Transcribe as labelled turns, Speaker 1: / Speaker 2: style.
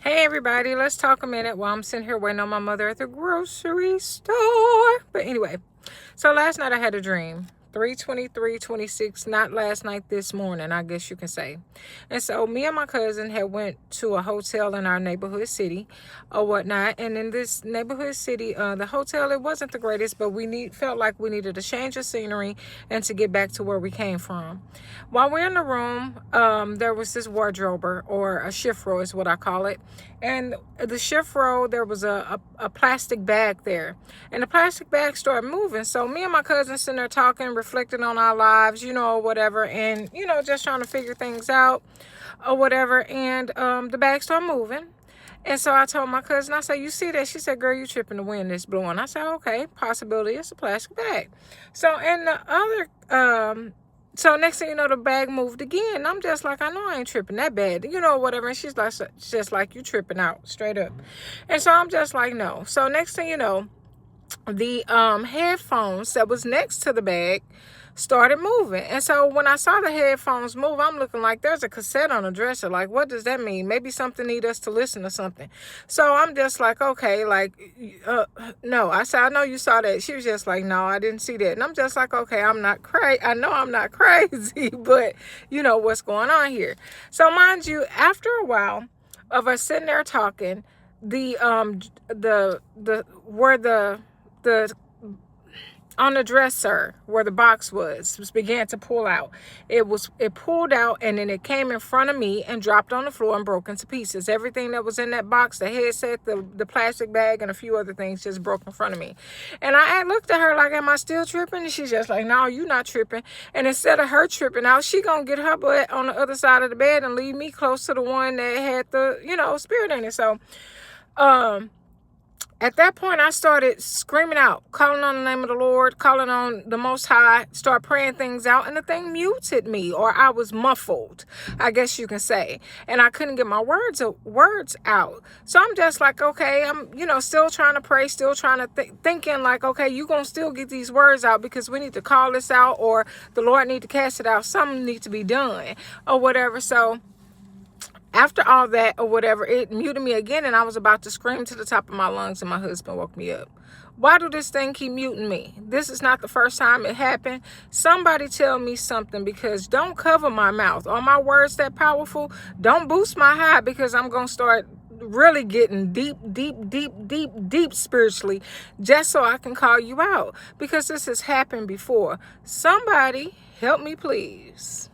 Speaker 1: Hey everybody, let's talk a minute while I'm sitting here waiting on my mother at the grocery store. But anyway, so last night I had a dream. 3:23:26, not last night, this morning, I guess you can say. And so me and my cousin had went to a hotel in our neighborhood city or whatnot. And in this neighborhood city, the hotel, it wasn't the greatest, but felt like we needed a change of scenery and to get back to where we came from. While we're in the room, there was this wardrober, or a shift row is what I call it. And the shift row, there was a plastic bag there. And the plastic bag started moving. So me and my cousin sitting there talking, reflecting on our lives, whatever. And, just trying to figure things out or whatever. And the bag started moving. And so I told my cousin, I said, you see that? She said, girl, you tripping, the wind is blowing. I said, okay, possibility, it's a plastic bag. So in the other, so next thing you know, the bag moved again. I'm just like, I know I ain't tripping that bad, whatever. And she's like, just like, you tripping out, straight up. And so I'm just like, no. So next thing you know, the headphones that was next to the bag started moving. And so when I saw the headphones move, I'm looking like there's a cassette on the dresser. Like, what does that mean? Maybe something need us to listen to something. So I'm just like, okay, like, no. I said, I know you saw that. She was just like, no, I didn't see that. And I'm just like, okay, I'm not crazy. I know I'm not crazy, but what's going on here. So mind you, after a while of us sitting there talking, where the on the dresser where the box was began to pull out. It pulled out, and then it came in front of me and dropped on the floor and broke into pieces. Everything that was in that box, the headset, the plastic bag, and a few other things just broke in front of me. And I looked at her like, am I still tripping? And she's just like, no, you not tripping. And instead of her tripping out, she gonna get her butt on the other side of the bed and leave me close to the one that had the, spirit in it. So, at that point, I started screaming out, calling on the name of the Lord, calling on the Most High, start praying things out, and the thing muted me, or I was muffled, I guess you can say, and I couldn't get my words out. So I'm just like, okay, I'm, still trying to pray, still trying to thinking like, okay, you gonna still get these words out because we need to call this out, or the Lord need to cast it out. Something needs to be done, or whatever. So after all that or whatever, it muted me again, and I was about to scream to the top of my lungs, and my husband woke me up. Why do this thing keep muting me? This is not the first time it happened. Somebody tell me something, because don't cover my mouth. Are my words that powerful? Don't boost my high, because I'm going to start really getting deep spiritually, just so I can call you out, because this has happened before. Somebody help me, please.